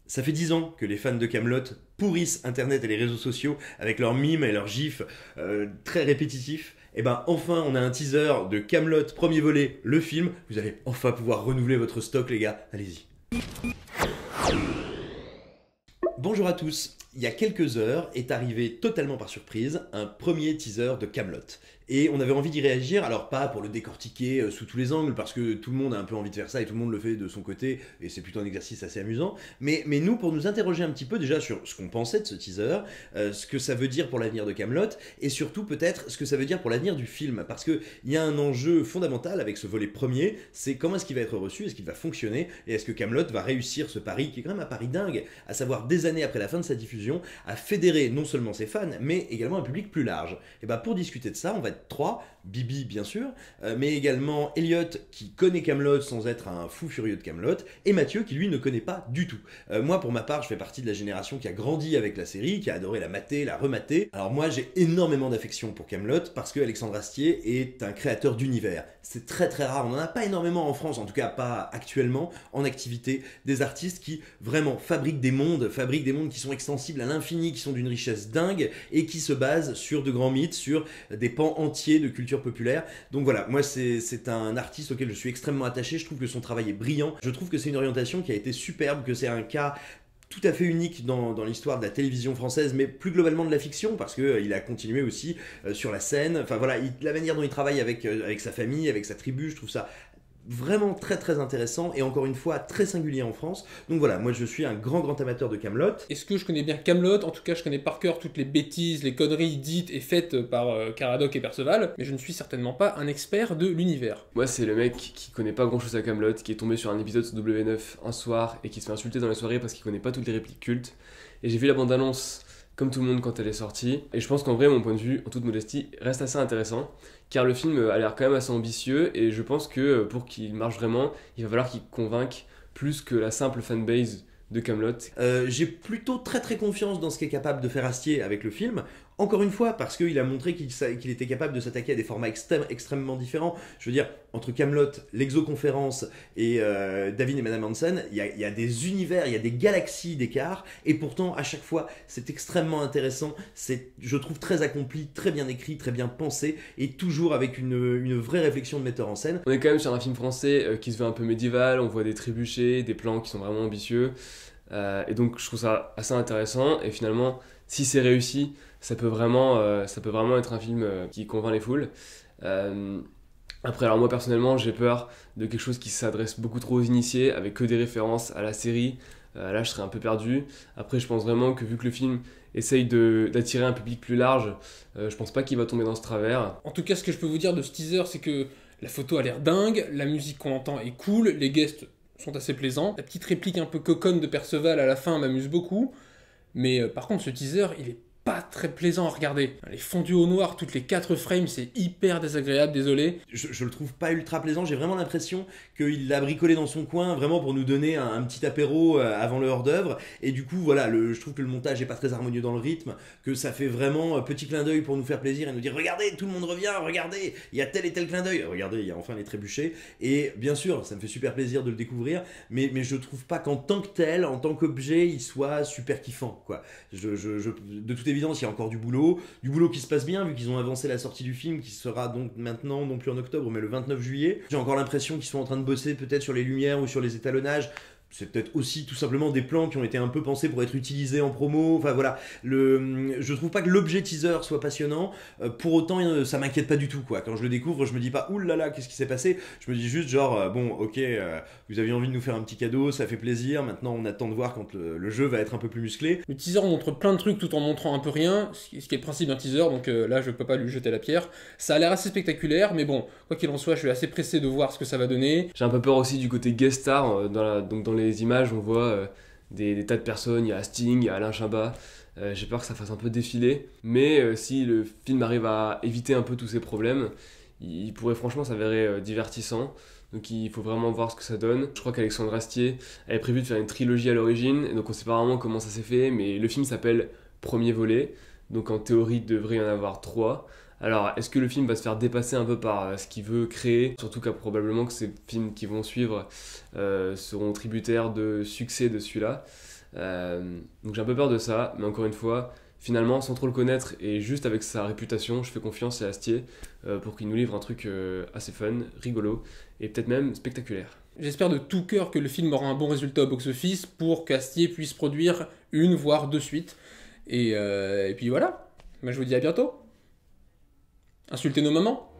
Ça fait 10 ans que les fans de Kaamelott pourrissent Internet et les réseaux sociaux avec leurs mimes et leurs gifs très répétitifs. Et ben enfin on a un teaser de Kaamelott premier volet, le film. Vous allez enfin pouvoir renouveler votre stock les gars, allez-y. Bonjour à tous, il y a quelques heures est arrivé totalement par surprise un premier teaser de Kaamelott. Et on avait envie d'y réagir, alors pas pour le décortiquer sous tous les angles, parce que tout le monde a un peu envie de faire ça et tout le monde le fait de son côté, et c'est plutôt un exercice assez amusant, mais nous, pour nous interroger un petit peu déjà sur ce qu'on pensait de ce teaser, ce que ça veut dire pour l'avenir de Kaamelott, et surtout peut-être ce que ça veut dire pour l'avenir du film, parce qu'il y a un enjeu fondamental avec ce volet premier, c'est comment est-ce qu'il va être reçu, est-ce qu'il va fonctionner, et est-ce que Kaamelott va réussir ce pari, qui est quand même un pari dingue, à savoir des années après la fin de sa diffusion, à fédérer non seulement ses fans, mais également un public plus large. Et bah pour discuter de ça, on va être trois, Bibi bien sûr, mais également Elliot qui connaît Kaamelott sans être un fou furieux de Kaamelott, et Mathieu qui lui ne connaît pas du tout. Moi pour ma part je fais partie de la génération qui a grandi avec la série, qui a adoré la mater, la remater. Alors moi j'ai énormément d'affection pour Kaamelott parce que Alexandre Astier est un créateur d'univers. C'est très très rare, on n'en a pas énormément en France, en tout cas pas actuellement en activité, des artistes qui vraiment fabriquent des mondes qui sont extensibles à l'infini, qui sont d'une richesse dingue et qui se basent sur de grands mythes, sur des pans entiers de culture populaire. Donc voilà, moi c'est un artiste auquel je suis extrêmement attaché, je trouve que son travail est brillant, je trouve que c'est une orientation qui a été superbe, que c'est un cas tout à fait unique dans l'histoire de la télévision française, mais plus globalement de la fiction, parce qu'il a continué aussi sur la scène. Enfin voilà, la manière dont il travaille avec sa famille, avec sa tribu, je trouve ça vraiment très très intéressant et encore une fois très singulier en France. Donc voilà, moi je suis un grand amateur de Kaamelott. Est-ce que je connais bien Kaamelott? En tout cas, je connais par cœur toutes les bêtises, les conneries dites et faites par Caradoc et Perceval, mais je ne suis certainement pas un expert de l'univers. Moi, c'est le mec qui connaît pas grand chose à Kaamelott, qui est tombé sur un épisode sur W9 un soir et qui se fait insulter dans les soirées parce qu'il connaît pas toutes les répliques cultes. Et j'ai vu la bande-annonce comme tout le monde quand elle est sortie. Et je pense qu'en vrai, mon point de vue, en toute modestie, reste assez intéressant, car le film a l'air quand même assez ambitieux, et je pense que pour qu'il marche vraiment, il va falloir qu'il convainque plus que la simple fanbase de Kaamelott. J'ai plutôt très confiance dans ce qu'est capable de faire Astier avec le film. Encore une fois, parce qu'il a montré qu'il était capable de s'attaquer à des formats extrêmement différents. Je veux dire, entre Kaamelott, l'Exoconférence et David et Madame Hansen, il y a des univers, il y a des galaxies d'écart, et pourtant, à chaque fois, c'est extrêmement intéressant. C'est, je trouve, très accompli, très bien écrit, très bien pensé, et toujours avec une vraie réflexion de metteur en scène. On est quand même sur un film français qui se veut un peu médiéval, on voit des trébuchets, des plans qui sont vraiment ambitieux, et donc je trouve ça assez intéressant, et finalement, si c'est réussi, ça peut vraiment être un film qui convainc les foules. Après, alors moi personnellement, j'ai peur de quelque chose qui s'adresse beaucoup trop aux initiés, avec que des références à la série. Là, je serais un peu perdu. Après, je pense vraiment que vu que le film essaye d'attirer un public plus large, je pense pas qu'il va tomber dans ce travers. En tout cas, ce que je peux vous dire de ce teaser, c'est que la photo a l'air dingue, la musique qu'on entend est cool, les guests sont assez plaisants. La petite réplique un peu coconne de Perceval à la fin m'amuse beaucoup. Mais par contre, ce teaser, il est pas très plaisant à regarder. Les fondus au noir, toutes les 4 frames, c'est hyper désagréable, désolé. Je le trouve pas ultra plaisant, j'ai vraiment l'impression qu'il l'a bricolé dans son coin, vraiment pour nous donner un petit apéro avant le hors-d'œuvre, et du coup voilà, je trouve que le montage est pas très harmonieux dans le rythme, que ça fait vraiment petit clin d'œil pour nous faire plaisir et nous dire regardez, tout le monde revient, regardez, il y a tel et tel clin d'œil, regardez, il y a enfin les trébuchets, et bien sûr, ça me fait super plaisir de le découvrir, mais je trouve pas qu'en tant que tel, en tant qu'objet, il soit super kiffant, quoi. De toute évidence, il y a encore du boulot qui se passe bien, vu qu'ils ont avancé la sortie du film, qui sera donc maintenant, non plus en octobre, mais le 29 juillet. J'ai encore l'impression qu'ils sont en train de bosser peut-être sur les lumières ou sur les étalonnages. C'est peut-être aussi tout simplement des plans qui ont été un peu pensés pour être utilisés en promo. Enfin voilà, je trouve pas que l'objet teaser soit passionnant. Pour autant, ça m'inquiète pas du tout, quoi. Quand je le découvre, je me dis pas oulala, qu'est-ce qui s'est passé. Je me dis juste genre bon, ok, vous aviez envie de nous faire un petit cadeau, ça fait plaisir. Maintenant, on attend de voir quand le jeu va être un peu plus musclé. Le teaser montre plein de trucs tout en montrant un peu rien, ce qui est le principe d'un teaser. Donc là, je peux pas lui jeter la pierre. Ça a l'air assez spectaculaire, mais bon, quoi qu'il en soit, je suis assez pressé de voir ce que ça va donner. J'ai un peu peur aussi du côté guest star, donc dans les images, on voit des tas de personnes, il y a Sting, il y a Alain Chabat. J'ai peur que ça fasse un peu défiler, mais si le film arrive à éviter un peu tous ces problèmes, il pourrait franchement s'avérer divertissant. Donc il faut vraiment voir ce que ça donne. Je crois qu'Alexandre Astier avait prévu de faire une trilogie à l'origine, et donc on sait pas vraiment comment ça s'est fait, mais le film s'appelle Premier volet, donc en théorie il devrait y en avoir 3. Alors, est-ce que le film va se faire dépasser un peu par ce qu'il veut créer? Surtout qu'à probablement que ces films qui vont suivre seront tributaires de succès de celui-là. Donc j'ai un peu peur de ça, mais encore une fois, finalement, sans trop le connaître et juste avec sa réputation, je fais confiance à Astier pour qu'il nous livre un truc assez fun, rigolo et peut-être même spectaculaire. J'espère de tout cœur que le film aura un bon résultat au box-office pour qu'Astier puisse produire une, voire 2 suites. Et puis voilà. Moi je vous dis à bientôt. Insultez nos mamans.